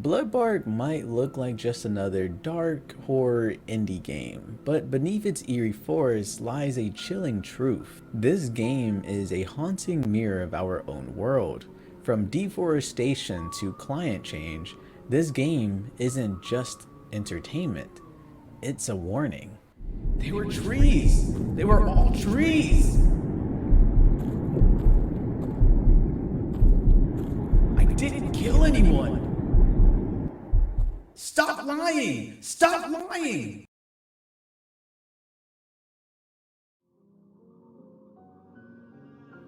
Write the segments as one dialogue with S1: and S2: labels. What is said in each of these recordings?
S1: Bloodbark might look like just another dark horror indie game, but beneath its eerie forest lies a chilling truth. This game is a haunting mirror of our own world. From deforestation to climate change, this game isn't just entertainment, it's a warning. They were trees! They were all trees! I didn't kill anyone! Stop lying! Stop lying!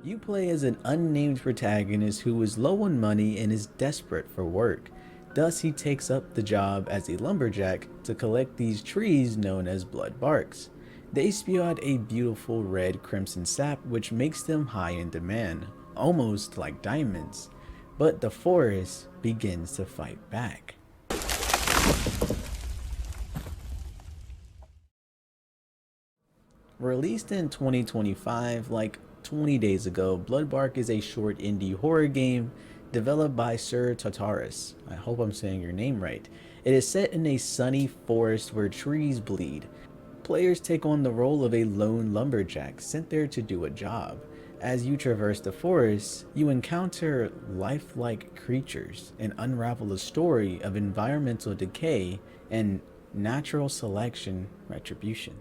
S1: You play as an unnamed protagonist who is low on money and is desperate for work. Thus, he takes up the job as a lumberjack to collect these trees known as bloodbarks. They spew out a beautiful red crimson sap which makes them high in demand, almost like diamonds. But the forest begins to fight back. Released in 2025, like 20 days ago, Bloodbark is a short indie horror game developed by Sir Tartarus. I hope I'm saying your name right. It is set in a sunny forest where trees bleed. Players take on the role of a lone lumberjack sent there to do a job. As you traverse the forest, you encounter lifelike creatures and unravel a story of environmental decay and natural selection retribution.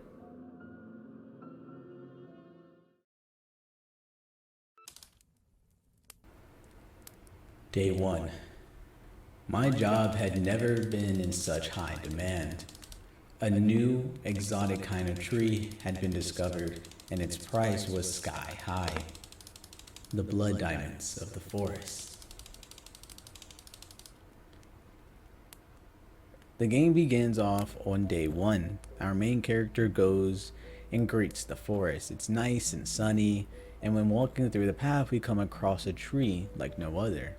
S1: Day 1. My job had never been in such high demand. A new, exotic kind of tree had been discovered, and its price was sky high. The blood diamonds of the forest. The game begins off on day 1. Our main character goes and greets the forest. It's nice and sunny, and when walking through the path, we come across a tree like no other.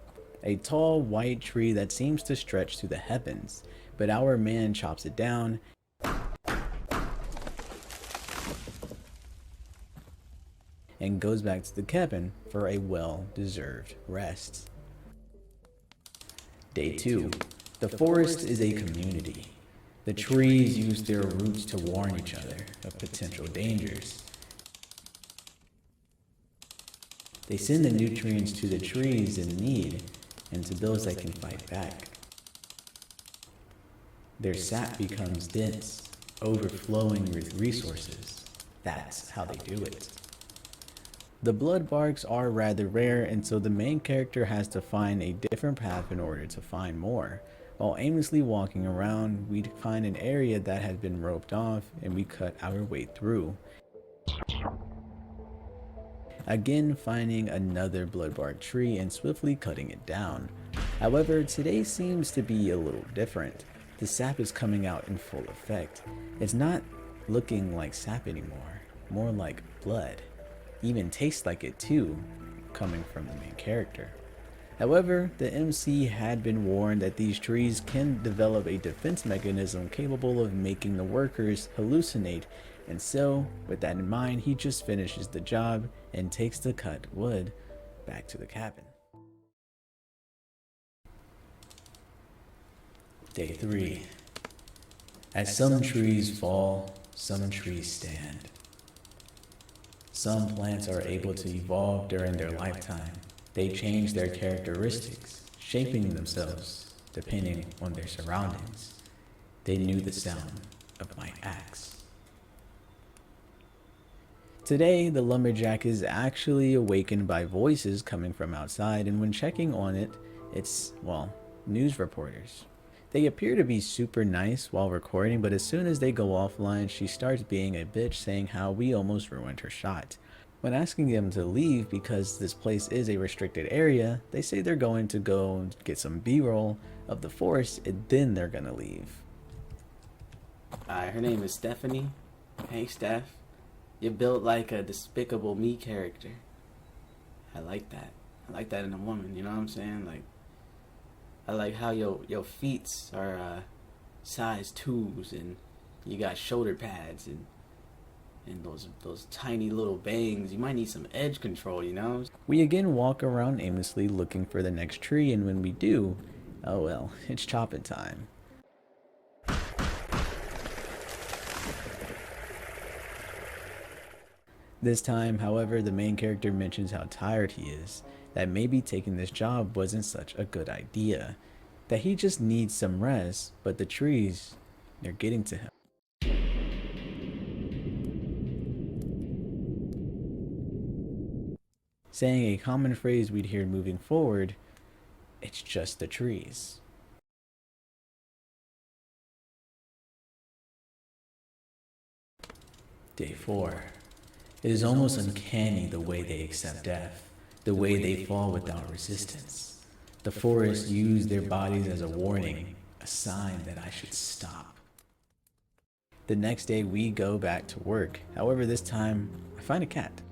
S1: A tall white tree that seems to stretch to the heavens, but our man chops it down and goes back to the cabin for a well-deserved rest. Day 2. The forest is a community. The trees use their roots to warn each other of potential dangers. They send the nutrients to the trees in need and to those that can fight back. Their sap becomes dense, overflowing with resources. That's how they do it. The bloodbarks are rather rare, and so the main character has to find a different path in order to find more. While aimlessly walking around, we find an area that has been roped off, and we cut our way through. Again finding another bloodbark tree and swiftly cutting it down. However, today seems to be a little different. The sap is coming out in full effect. It's not looking like sap anymore, more like blood. Even tastes like it too, coming from the main character. However, the MC had been warned that these trees can develop a defense mechanism capable of making the workers hallucinate, and so, with that in mind, he just finishes the job and takes the cut wood back to the cabin. Day 3. As some trees fall, some trees stand. Some plants are able to evolve during their lifetime. They change their characteristics, shaping themselves depending on their surroundings. They knew the sound of my axe. Today, the lumberjack is actually awakened by voices coming from outside, and when checking on it, it's, well, news reporters. They appear to be super nice while recording, but as soon as they go offline, she starts being a bitch, saying how we almost ruined her shot. When asking them to leave because this place is a restricted area, they say they're going to go get some B-roll of the forest and then they're gonna leave.
S2: Her name is Stephanie. Hey, Steph. You're built like a Despicable Me character. I like that. I like that in a woman, you know what I'm saying? Like, I like how your feet are size 2s and you got shoulder pads and those tiny little bangs. You might need some edge control, you know?
S1: We again walk around aimlessly looking for the next tree, and when we do, Oh well, it's chopping time. This time, however, the main character mentions how tired he is, that maybe taking this job wasn't such a good idea, that he just needs some rest, but the trees, they're getting to him. Saying a common phrase we'd hear moving forward, it's just the trees. Day 4. It is almost uncanny the way they accept death, the way they fall without resistance. The forest used their bodies as a warning, a sign that I should stop. The next day we go back to work. However, this time I find a cat.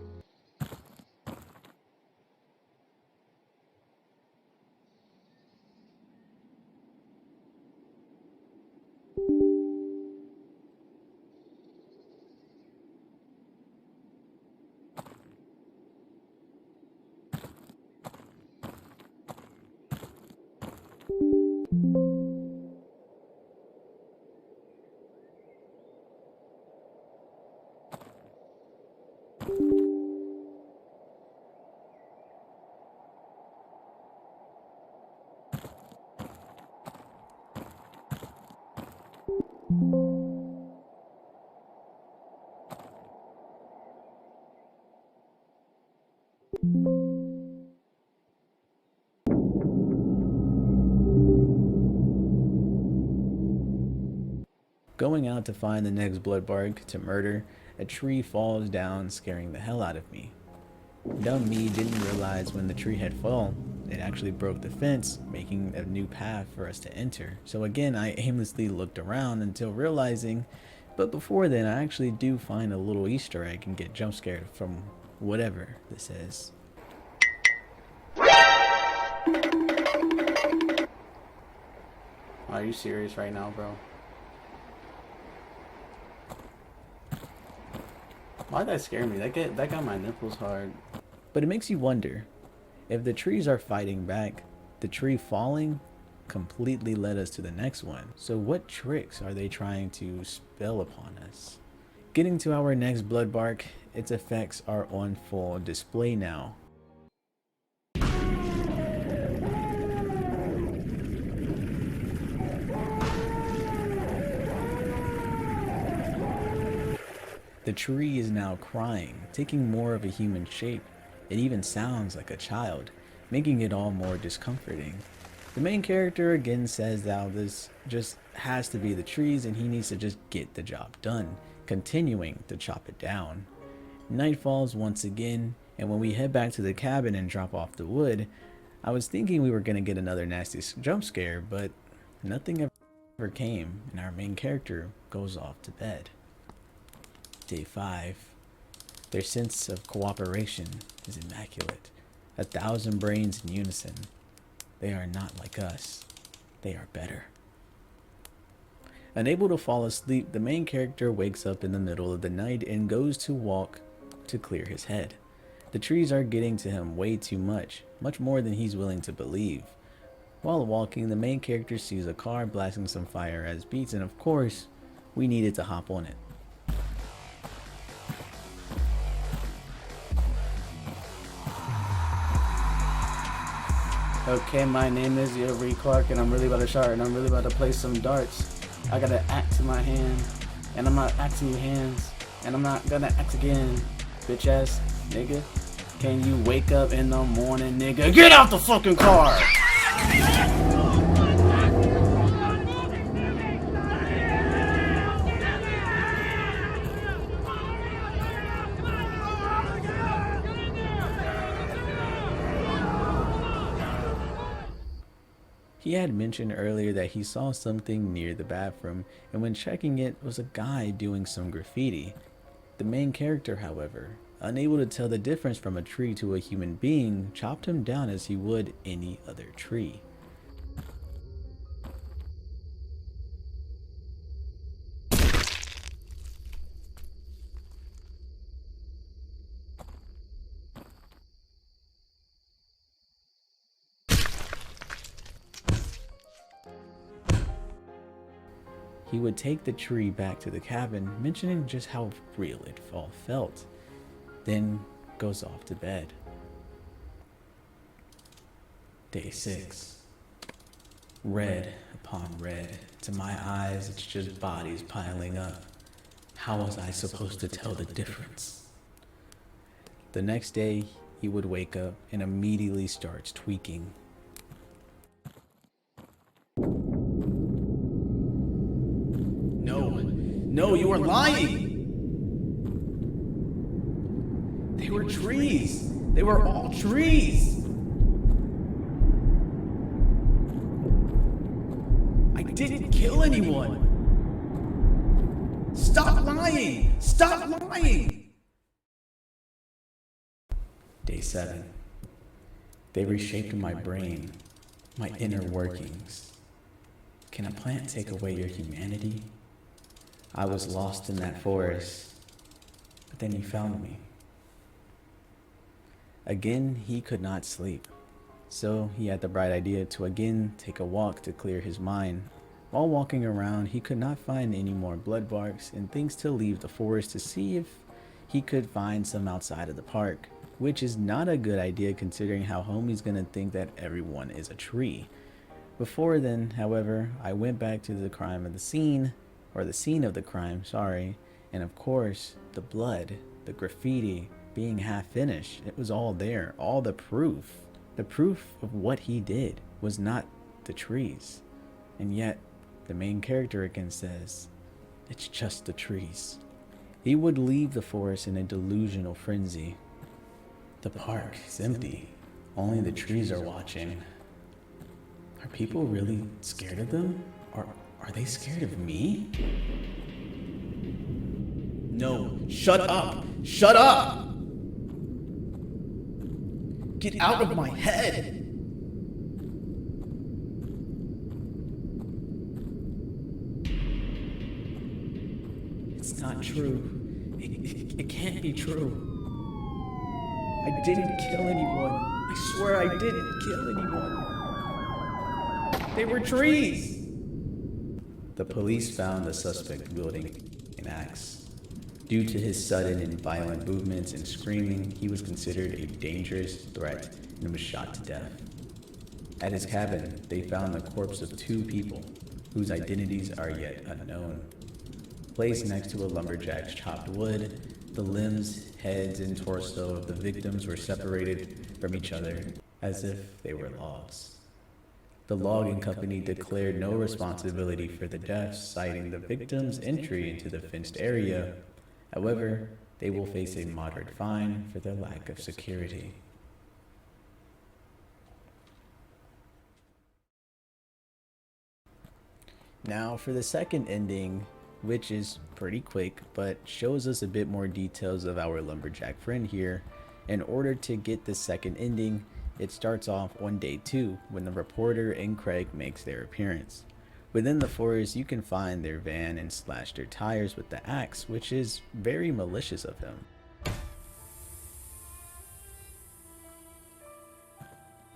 S1: Going out to find the next Bloodbark to murder, a tree falls down, scaring the hell out of me. Dumb me didn't realize when the tree had fallen, it actually broke the fence, making a new path for us to enter. So again, I aimlessly looked around until realizing, but before then I actually do find a little Easter egg and get jump scared from whatever this is.
S2: Are you serious right now, bro? Why'd that scare me? That got my nipples hard.
S1: But it makes you wonder, if the trees are fighting back, the tree falling completely led us to the next one. So what tricks are they trying to spell upon us? Getting to our next Bloodbark, its effects are on full display now. The tree is now crying, taking more of a human shape. It even sounds like a child, making it all more discomforting. The main character again says that this just has to be the trees and he needs to just get the job done, continuing to chop it down. Night falls once again, and when we head back to the cabin and drop off the wood, I was thinking we were going to get another nasty jump scare, but nothing ever came, and our main character goes off to bed. Day 5. Their sense of cooperation is immaculate. 1,000 brains in unison. They are not like us. They are better. Unable to fall asleep, the main character wakes up in the middle of the night and goes to walk to clear his head. The trees are getting to him way too much more than he's willing to believe. While walking, the main character sees a car blasting some fire as beats, and of course, we needed to hop on it.
S2: Okay, my name is Avery Clark, and I'm really about to start, and I'm really about to play some darts. I got an axe in my hand, and I'm not axing your hands, and I'm not gonna axe again, bitch ass nigga. Can you wake up in the morning, nigga? Get out the fucking car!
S1: He had mentioned earlier that he saw something near the bathroom, and when checking it was a guy doing some graffiti. The main character, however, unable to tell the difference from a tree to a human being, chopped him down as he would any other tree. He would take the tree back to the cabin, mentioning just how real it all felt, then goes off to bed. Day 6. Red upon red. To my eyes, it's just bodies piling up. How was I supposed to tell the difference? The next day, he would wake up and immediately starts tweaking.
S2: No, you are lying! They were trees! They were all trees! I didn't kill anyone! Stop lying! Stop lying!
S1: Day 7. They reshaped my brain, my inner workings. Can a plant take away your humanity? I was lost in that forest, but then you found me. Again, he could not sleep, so he had the bright idea to again take a walk to clear his mind. While walking around, he could not find any more bloodbarks and thinks to leave the forest to see if he could find some outside of the park, which is not a good idea considering how homie's gonna think that everyone is a tree. Before then, however, I went back to the scene of the crime, and of course, the blood, the graffiti, being half finished, it was all there, all the proof. The proof of what he did was not the trees. And yet, the main character again says, it's just the trees. He would leave the forest in a delusional frenzy. The park is empty. Only the trees are watching. Are people really scared of them? Are they scared of me?
S2: No, shut up! Shut up! Get out of my head!
S1: It's not true. It can't be true. I didn't kill anyone. I swear I didn't kill anyone.
S2: They were trees!
S1: The police found the suspect wielding an axe. Due to his sudden and violent movements and screaming, he was considered a dangerous threat and was shot to death. At his cabin, they found the corpse of 2 people, whose identities are yet unknown. Placed next to a lumberjack's chopped wood, the limbs, heads, and torso of the victims were separated from each other as if they were logs. The logging company declared no responsibility for the deaths, citing the victims' entry into the fenced area. However, they will face a moderate fine for their lack of security. Now for the second ending, which is pretty quick, but shows us a bit more details of our lumberjack friend here. In order to get the second ending, it starts off on day 2 when the reporter and Craig makes their appearance. Within the forest, you can find their van and slash their tires with the axe, which is very malicious of him.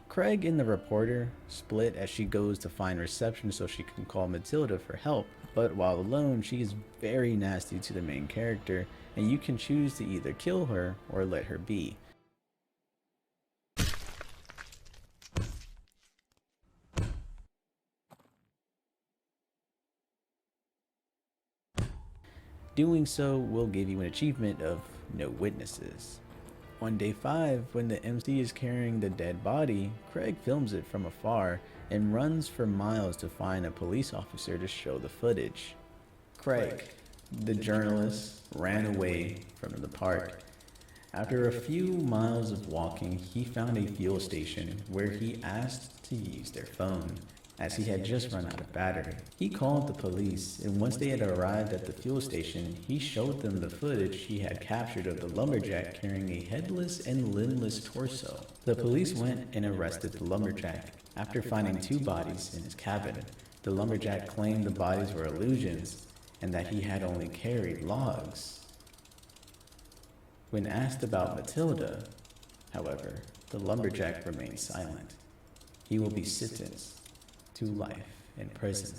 S1: Craig and the reporter split as she goes to find reception so she can call Matilda for help, but while alone, she is very nasty to the main character, and you can choose to either kill her or let her be. Doing so will give you an achievement of no witnesses. On day 5, when the MC is carrying the dead body, Craig films it from afar and runs for miles to find a police officer to show the footage. Craig, the journalist, ran away from the park. After a few miles of walking, he found a fuel station where he asked to use their phone, as he had just run out of battery. He called the police, and once they had arrived at the fuel station, he showed them the footage he had captured of the lumberjack carrying a headless and limbless torso. The police went and arrested the lumberjack. After finding 2 bodies in his cabin, the lumberjack claimed the bodies were illusions and that he had only carried logs. When asked about Matilda, however, the lumberjack remained silent. He will be sentenced to life in prison.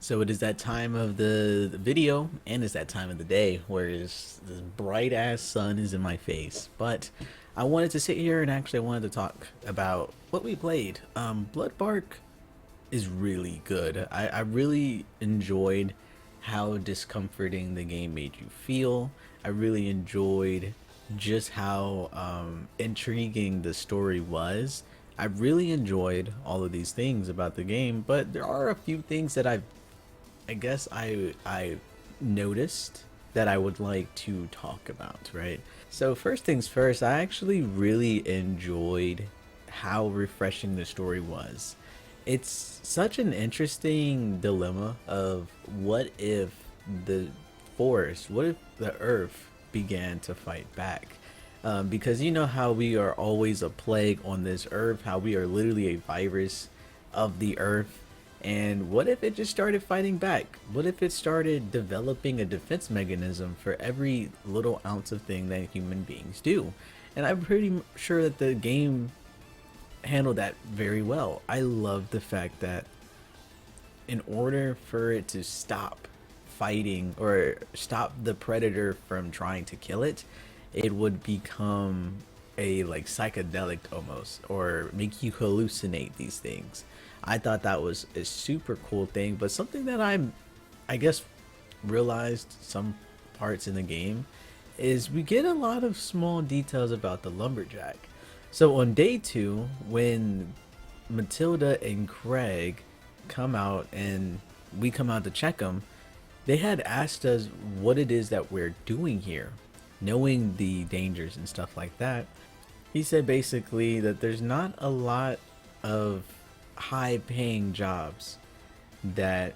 S1: So it is that time of the video, and it's that time of the day where this bright ass sun is in my face. But I wanted to sit here and actually I wanted to talk about what we played. Bloodbark is really good. I really enjoyed how discomforting the game made you feel. I really enjoyed just how intriguing the story was. I really enjoyed all of these things about the game, but there are a few things that I guess I noticed that I would like to talk about, right? So first things first, I actually really enjoyed how refreshing the story was. It's such an interesting dilemma of what if the forest, what if the earth began to fight back? Because you know how we are always a plague on this earth, how we are literally a virus of the earth. And what if it just started fighting back? What if it started developing a defense mechanism for every little ounce of thing that human beings do? And I'm pretty sure that the game handled that very well. I love the fact that in order for it to stop fighting or stop the predator from trying to kill it, it would become a like psychedelic almost, or make you hallucinate these things. I thought that was a super cool thing, but something that I guess realized some parts in the game is we get a lot of small details about the lumberjack. So on day 2, when Matilda and Craig come out and we come out to check them, they had asked us what it is that we're doing here, knowing the dangers and stuff like that. He said basically that there's not a lot of high paying jobs that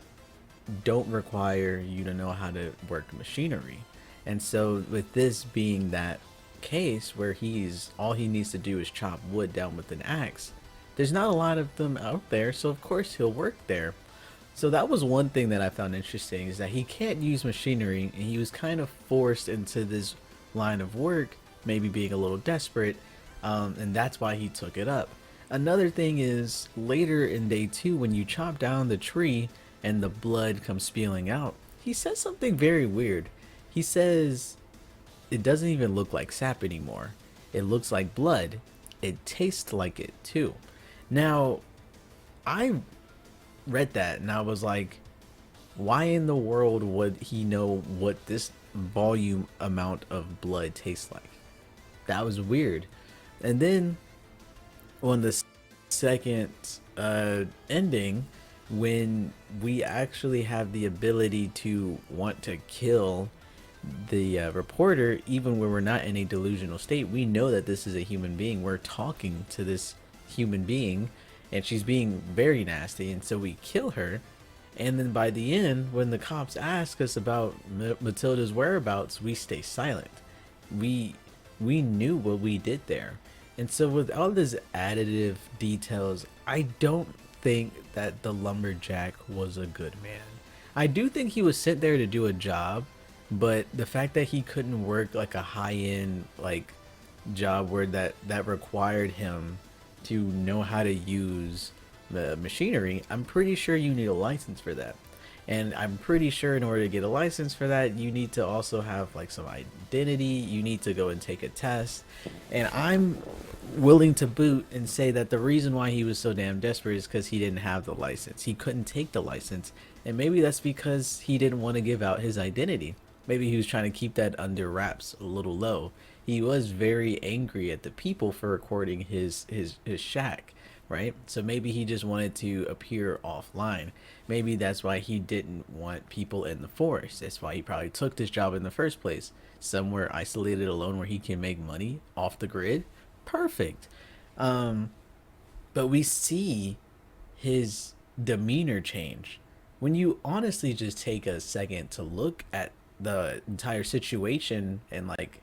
S1: don't require you to know how to work machinery. And so with this being that case where he's all he needs to do is chop wood down with an axe, there's not a lot of them out there, so of course he'll work there. So that was one thing that I found interesting, is that he can't use machinery and he was kind of forced into this line of work, maybe being a little desperate, and that's why he took it up. Another thing is later in day 2, when you chop down the tree and the blood comes spewing out, he says something very weird. He says it doesn't even look like sap anymore. It looks like blood. It tastes like it too. Now, I read that and I was like, why in the world would he know what this volume amount of blood tastes like? That was weird. And then on the second ending, when we actually have the ability to want to kill the reporter, even when we're not in a delusional state, we know that this is a human being. We're talking to this human being and she's being very nasty, and so we kill her. And then by the end, when the cops ask us about Matilda's whereabouts, we stay silent. We knew what we did there. And so with all these additive details, I don't think that the lumberjack was a good man. I do think he was sent there to do a job, but the fact that he couldn't work like a high-end like job where that required him to know how to use the machinery, I'm pretty sure you need a license for that. And I'm pretty sure in order to get a license for that, you need to also have like some identity. You need to go and take a test. And I'm willing to boot and say that the reason why he was so damn desperate is because he didn't have the license. He couldn't take the license. And maybe that's because he didn't want to give out his identity. Maybe he was trying to keep that under wraps a little low. He was very angry at the people for recording his shack, right? So maybe he just wanted to appear offline. Maybe that's why he didn't want people in the forest. That's why he probably took this job in the first place. Somewhere isolated alone where he can make money off the grid. Perfect. But we see his demeanor change. When you honestly just take a second to look at the entire situation and like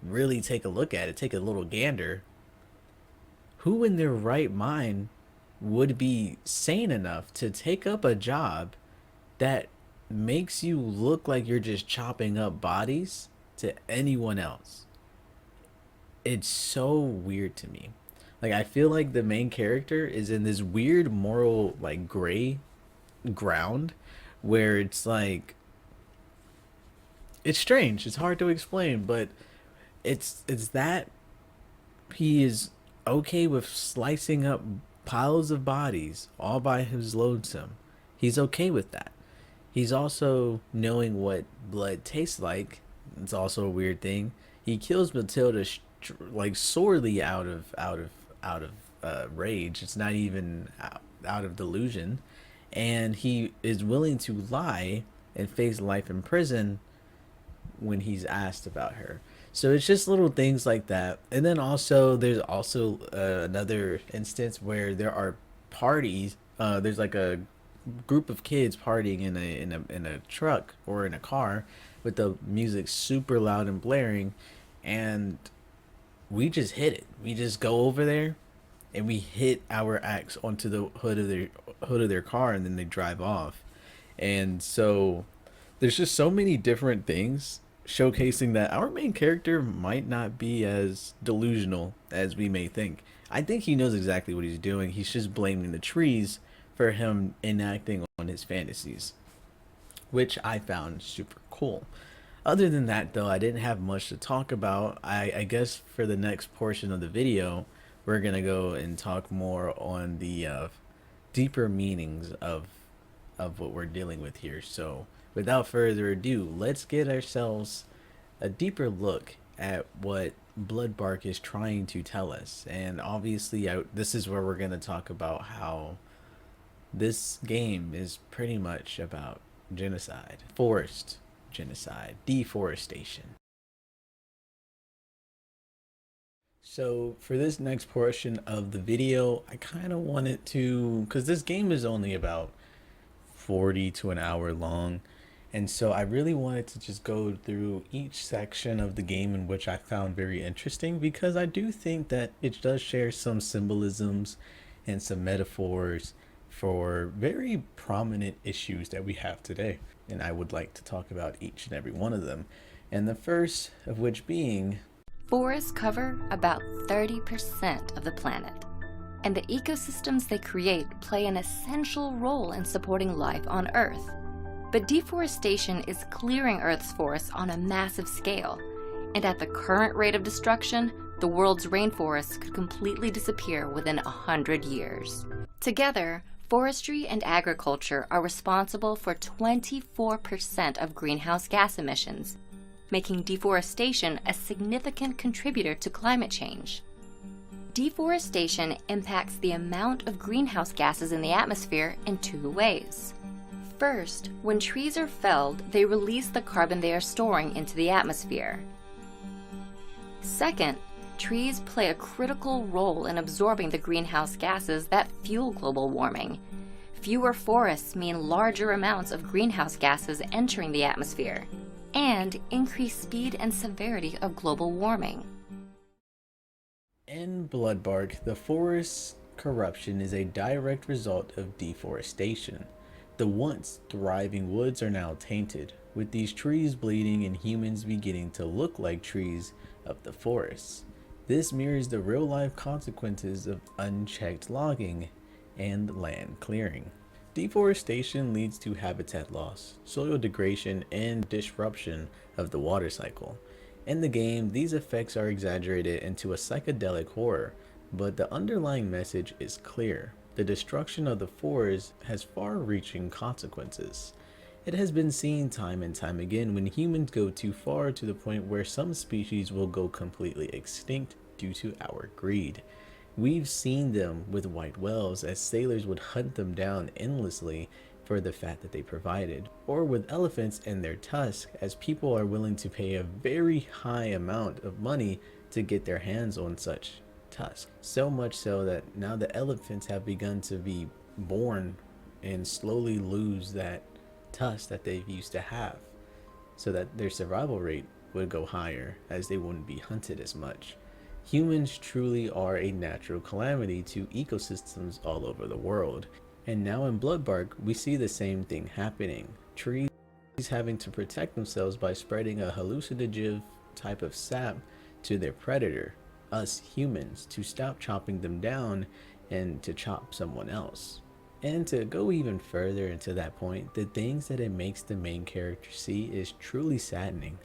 S1: really take a look at it, take a little gander, who in their right mind would be sane enough to take up a job that makes you look like you're just chopping up bodies to anyone else? It's so weird to me. Like, I feel like the main character is in this weird moral like gray ground where it's like, it's strange. It's hard to explain, but it's that he is okay with slicing up piles of bodies all by his lonesome. He's okay with that. He's also knowing what blood tastes like. It's also a weird thing. He kills Matilda like sorely out of rage. It's not even out of delusion, and he is willing to lie and face life in prison when he's asked about her. So it's just little things like that. And then also there's also another instance where there are parties. There's like a group of kids partying in a truck or in a car with the music super loud and blaring, and we just hit it. We just go over there and we hit our axe onto the hood of their car, and then they drive off. And so there's just so many different things showcasing that our main character might not be as delusional as we may think. I think he knows exactly what he's doing. He's just blaming the trees for him enacting on his fantasies, which I found super cool. Other than that, though, I didn't have much to talk about. I guess for the next portion of the video, we're gonna go and talk more on the deeper meanings of what we're dealing with here. So, without further ado, let's get ourselves a deeper look at what Bloodbark is trying to tell us. And obviously, this is where we're going to talk about how this game is pretty much about genocide, forest genocide, deforestation. So for this next portion of the video, I kind of wanted to, because this game is only about 40 to an hour long. And so I really wanted to just go through each section of the game in which I found very interesting, because I do think that it does share some symbolisms and some metaphors for very prominent issues that we have today. And I would like to talk about each and every one of them. And the first of which being,
S3: forests cover about 30% of the planet, and the ecosystems they create play an essential role in supporting life on Earth. But deforestation is clearing Earth's forests on a massive scale, and at the current rate of destruction, the world's rainforests could completely disappear within 100 years. Together, forestry and agriculture are responsible for 24% of greenhouse gas emissions, making deforestation a significant contributor to climate change. Deforestation impacts the amount of greenhouse gases in the atmosphere in two ways. First, when trees are felled, they release the carbon they are storing into the atmosphere. Second, trees play a critical role in absorbing the greenhouse gases that fuel global warming. Fewer forests mean larger amounts of greenhouse gases entering the atmosphere, and increased speed and severity of global warming.
S1: in Bloodbark, the forest's corruption is a direct result of deforestation. The once thriving woods are now tainted, with these trees bleeding and humans beginning to look like trees of the forests. This mirrors the real-life consequences of unchecked logging and land clearing. Deforestation leads to habitat loss, soil degradation, and disruption of the water cycle. In the game, these effects are exaggerated into a psychedelic horror, but the underlying message is clear. The destruction of the forest has far-reaching consequences. It has been seen time and time again when humans go too far, to the point where some species will go completely extinct due to our greed. We've seen them with white whales, as sailors would hunt them down endlessly for the fat that they provided, or with elephants and their tusks, as people are willing to pay a very high amount of money to get their hands on such tusks. So much so that now the elephants have begun to be born and slowly lose that tusk that they used to have, so that their survival rate would go higher, as they wouldn't be hunted as much. Humans truly are a natural calamity to ecosystems all over the world. And now in Bloodbark, we see the same thing happening. Trees having to protect themselves by spreading a hallucinogen type of sap to their predator, us humans, to stop chopping them down and to chop someone else. And to go even further into that point, the things that it makes the main character see is truly saddening.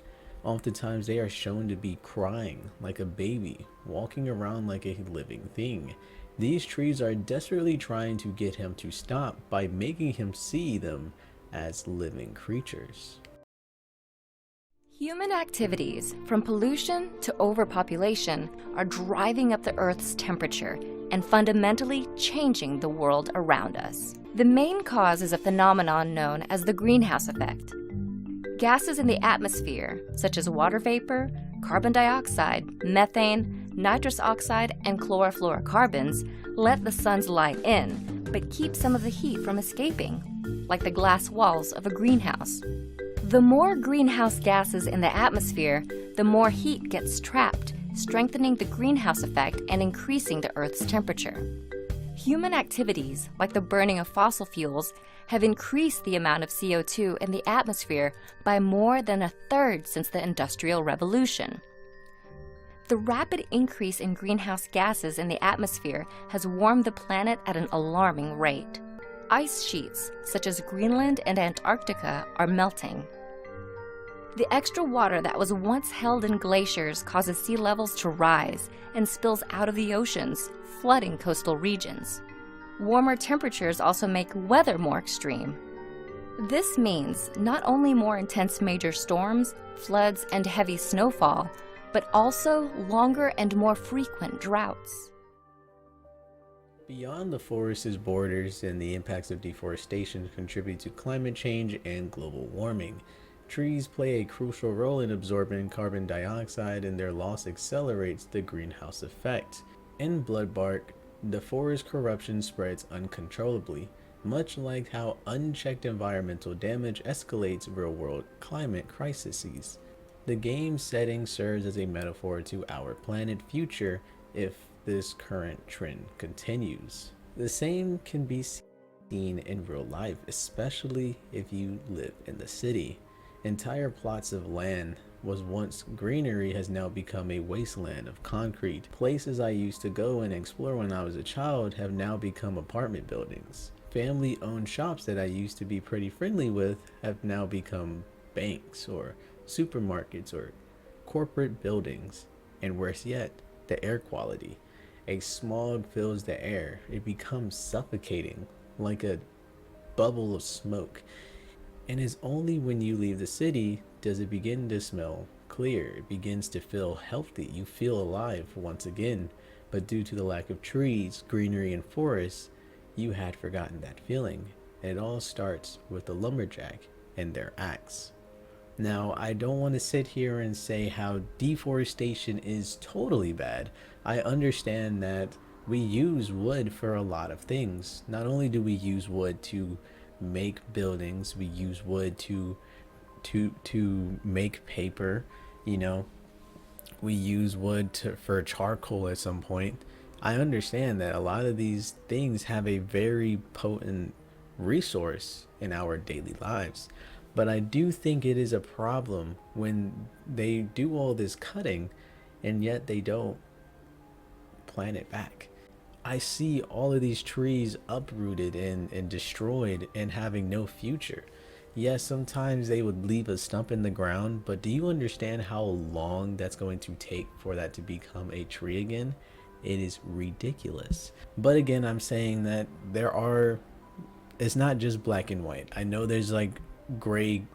S1: Oftentimes they are shown to be crying like a baby, walking around like a living thing. These trees are desperately trying to get him to stop by making him see them as living creatures.
S3: Human activities, from pollution to overpopulation, are driving up the Earth's temperature and fundamentally changing the world around us. The main cause is a phenomenon known as the greenhouse effect. Gases in the atmosphere, such as water vapor, carbon dioxide, methane, nitrous oxide, and chlorofluorocarbons, let the sun's light in, but keep some of the heat from escaping, like the glass walls of a greenhouse. The more greenhouse gases in the atmosphere, the more heat gets trapped, strengthening the greenhouse effect and increasing the Earth's temperature. Human activities, like the burning of fossil fuels, have increased the amount of CO2 in the atmosphere by more than a third since the Industrial Revolution. The rapid increase in greenhouse gases in the atmosphere has warmed the planet at an alarming rate. Ice sheets, such as Greenland and Antarctica, are melting. The extra water that was once held in glaciers causes sea levels to rise and spills out of the oceans, flooding coastal regions. Warmer temperatures also make weather more extreme. This means not only more intense major storms, floods, and heavy snowfall, but also longer and more frequent droughts.
S1: Beyond the forest's borders and the impacts of deforestation contribute to climate change and global warming. Trees play a crucial role in absorbing carbon dioxide, and their loss accelerates the greenhouse effect. In Bloodbark, the forest corruption spreads uncontrollably, much like how unchecked environmental damage escalates real-world climate crises. The game's setting serves as a metaphor to our planet future if this current trend continues. The same can be seen in real life, especially if you live in the city. Entire plots of land was once greenery has now become a wasteland of concrete. Places I used to go and explore when I was a child have now become apartment buildings. Family-owned shops that I used to be pretty friendly with have now become banks or supermarkets or corporate buildings. And worse yet, the air quality. A smog fills the air. It becomes suffocating, like a bubble of smoke. And it's only when you leave the city does it begin to smell clear. It begins to feel healthy. You feel alive once again. But due to the lack of trees, greenery, and forests, you had forgotten that feeling. And it all starts with the lumberjack and their axe. Now, I don't want to sit here and say how deforestation is totally bad. I understand that we use wood for a lot of things. Not only do we use wood to make buildings, we use wood to make paper, we use wood for charcoal at some point. I understand that a lot of these things have a very potent resource in our daily lives, but I do think it is a problem when they do all this cutting and yet they don't plant it back. I see all of these trees uprooted and destroyed and having no future. Yes, sometimes they would leave a stump in the ground, but do you understand how long that's going to take for that to become a tree again? It is ridiculous. But again, I'm saying that it's not just black and white. I know there's like gray.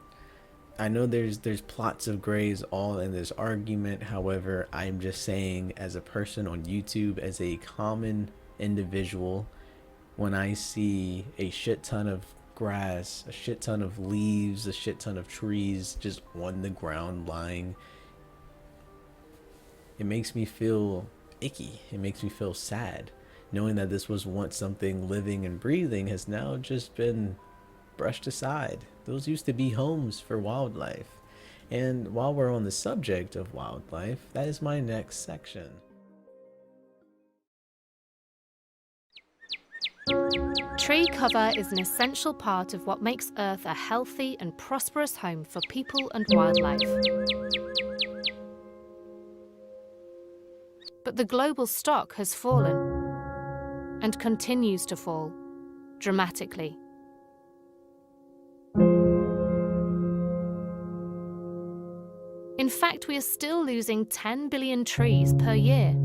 S1: I know there's plots of grays all in this argument. However, I'm just saying, as a person on YouTube, as a common individual, when I see a shit ton of grass, a shit ton of leaves, a shit ton of trees just on the ground lying, it makes me feel icky. It makes me feel sad, knowing that this was once something living and breathing has now just been brushed aside. Those used to be homes for wildlife. And while we're on the subject of wildlife, that is my next section.
S4: Tree cover is an essential part of what makes Earth a healthy and prosperous home for people and wildlife. But the global stock has fallen and continues to fall. dramatically. In fact, we are still losing 10 billion trees per year.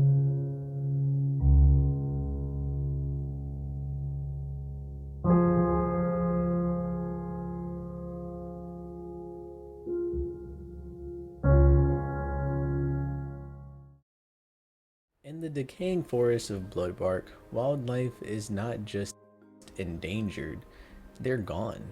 S1: In the decaying forests of Bloodbark, wildlife is not just endangered, they're gone.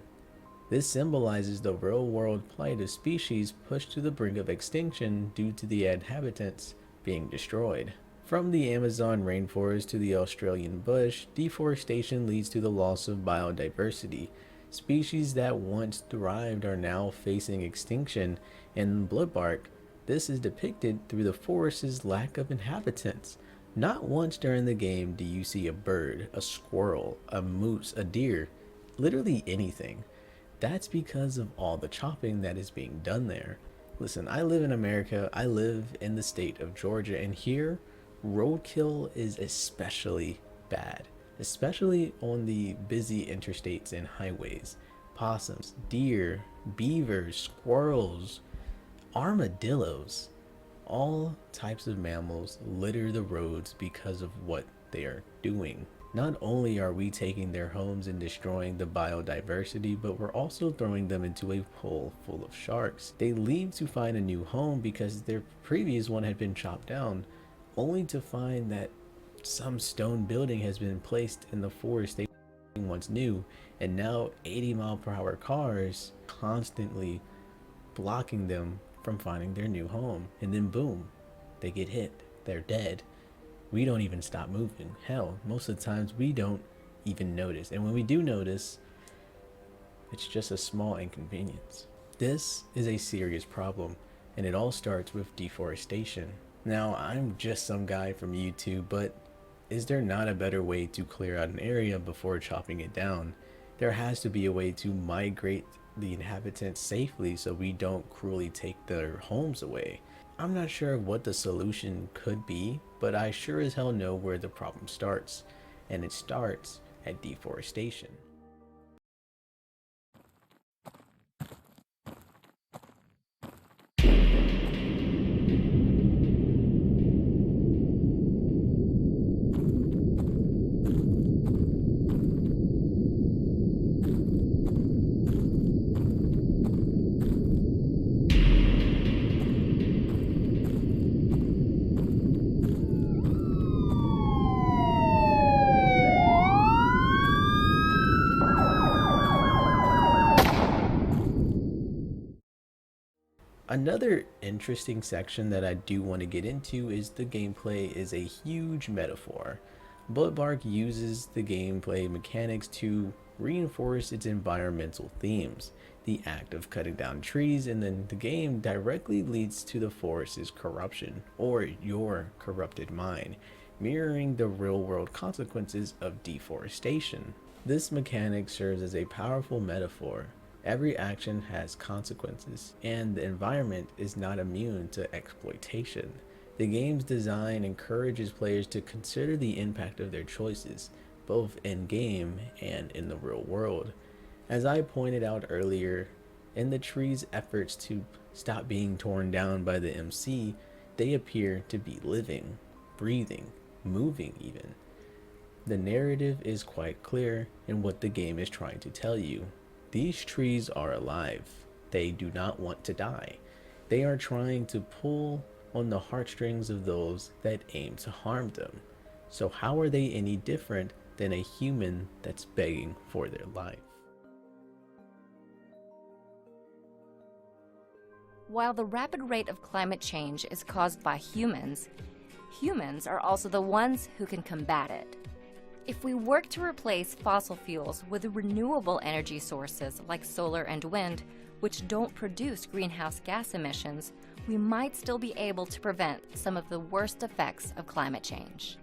S1: This symbolizes the real-world plight of species pushed to the brink of extinction due to the inhabitants being destroyed. From the Amazon rainforest to the Australian bush, deforestation leads to the loss of biodiversity. Species that once thrived are now facing extinction. In Bloodbark, this is depicted through the forest's lack of inhabitants. Not once during the game do you see a bird, a squirrel, a moose, a deer, literally anything. That's because of all the chopping that is being done there. Listen, I live in America, I live in the state of Georgia, and here, roadkill is especially bad, especially on the busy interstates and highways. Possums, deer, beavers, squirrels, armadillos, all types of mammals litter the roads because of what they are doing. Not only are we taking their homes and destroying the biodiversity, but we're also throwing them into a pool full of sharks. They leave to find a new home because their previous one had been chopped down, only to find that some stone building has been placed in the forest they once knew, and now 80-mile-per-hour cars constantly blocking them from finding their new home. And then boom, they get hit, they're dead. We don't even stop moving. Hell, most of the times we don't even notice. And when we do notice, it's just a small inconvenience. This is a serious problem, and it all starts with deforestation. Now, I'm just some guy from YouTube, but is there not a better way to clear out an area before chopping it down? There has to be a way to migrate the inhabitants safely so we don't cruelly take their homes away. I'm not sure what the solution could be, but I sure as hell know where the problem starts, and it starts at deforestation. Another interesting section that I do want to get into is the gameplay is a huge metaphor. Bloodbark uses the gameplay mechanics to reinforce its environmental themes. The act of cutting down trees and then the game directly leads to the forest's corruption, or your corrupted mind, mirroring the real-world consequences of deforestation. This mechanic serves as a powerful metaphor. Every action has consequences, and the environment is not immune to exploitation. The game's design encourages players to consider the impact of their choices, both in-game and in the real world. As I pointed out earlier, in the tree's efforts to stop being torn down by the MC, they appear to be living, breathing, moving even. The narrative is quite clear in what the game is trying to tell you. These trees are alive. They do not want to die. They are trying to pull on the heartstrings of those that aim to harm them. So how are they any different than a human that's begging for their life?
S3: While the rapid rate of climate change is caused by humans, humans are also the ones who can combat it. If we work to replace fossil fuels with renewable energy sources like solar and wind, which don't produce greenhouse gas emissions, we might still be able to prevent some of the worst effects of climate change.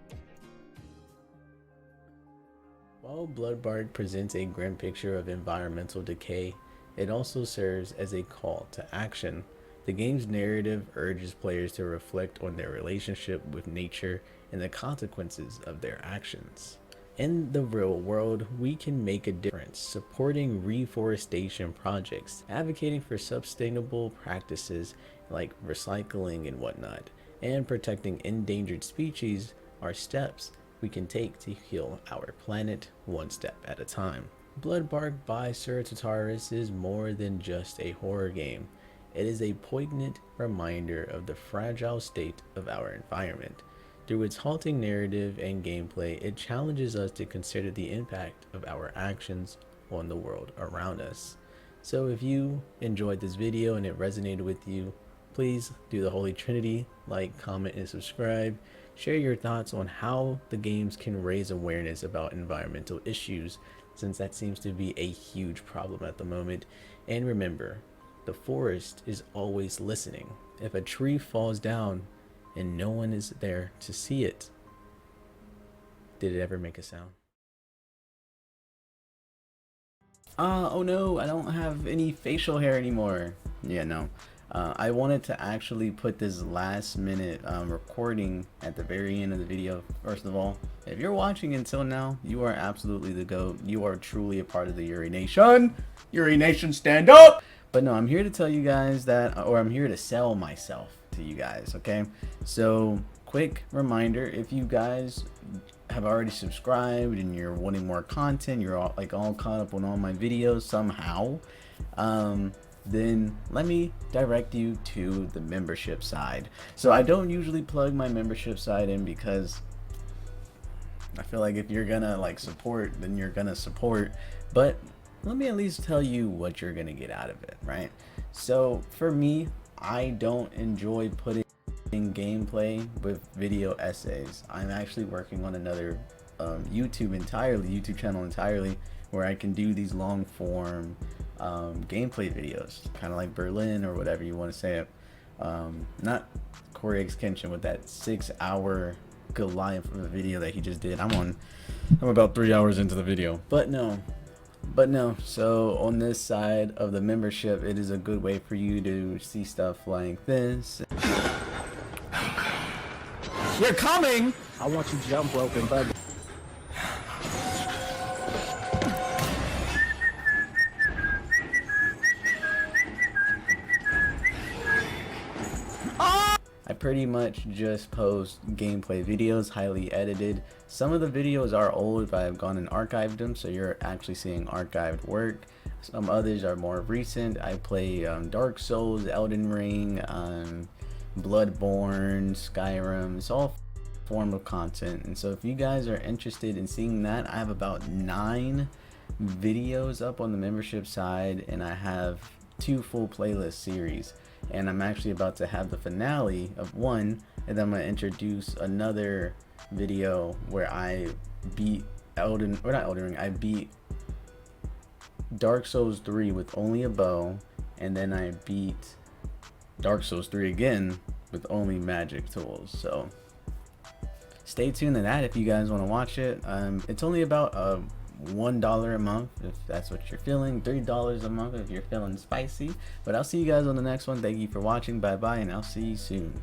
S1: While Bloodbark presents a grim picture of environmental decay, it also serves as a call to action. The game's narrative urges players to reflect on their relationship with nature and the consequences of their actions. In the real world, we can make a difference supporting reforestation projects, advocating for sustainable practices like recycling and whatnot, and protecting endangered species are steps we can take to heal our planet one step at a time. Bloodbark by Sir Tataris is more than just a horror game. It is a poignant reminder of the fragile state of our environment. Through its halting narrative and gameplay, it challenges us to consider the impact of our actions on the world around us. So if you enjoyed this video and it resonated with you, please do the Holy Trinity, like, comment, and subscribe. Share your thoughts on how the games can raise awareness about environmental issues, since that seems to be a huge problem at the moment. And remember, the forest is always listening. If a tree falls down and no one is there to see it, did it ever make a sound? Oh no, I don't have any facial hair anymore. Yeah, no. I wanted to actually put this last minute recording at the very end of the video. First of all, if you're watching until now, you are absolutely the GOAT. You are truly a part of the Yuri Nation. Yuri Nation, stand up! But no, I'm here to tell you guys that, or I'm here to sell myself to you guys, okay? So, quick reminder, if you guys have already subscribed and you're wanting more content, you're all caught up on all my videos somehow, then let me direct you to the membership side. So I don't usually plug my membership side in because I feel like if you're gonna support, then you're gonna support, but let me at least tell you what you're gonna get out of it, right? So for me, I don't enjoy putting gameplay with video essays. I'm actually working on another YouTube channel entirely, where I can do these long form gameplay videos, kind of like Berlin or whatever you want to say it. Not Corey X Kenshin with that 6-hour Goliath of a video that he just did. I'm about 3 hours into the video, but no. So on this side of the membership, it is a good way for you to see stuff like this.
S5: You're coming!
S6: I want you jump broken, bud.
S1: I pretty much just post gameplay videos, highly edited. Some of the videos are old, but I've gone and archived them, so you're actually seeing archived work. Some others are more recent. I play Dark Souls, Elden Ring, Bloodborne, Skyrim. It's all form of content, and so if you guys are interested in seeing that, I have about 9 videos up on the membership side, and I have 2 full playlist series. And I'm actually about to have the finale of one, and then I'm going to introduce another video where I beat I beat Dark Souls 3 with only a bow, and then I beat Dark Souls 3 again with only magic tools. So stay tuned to that if you guys want to watch it. It's only about $1 a month if that's what you're feeling, $3 a month if you're feeling spicy. But I'll see you guys on the next one. Thank you for watching. Bye bye, and I'll see you soon.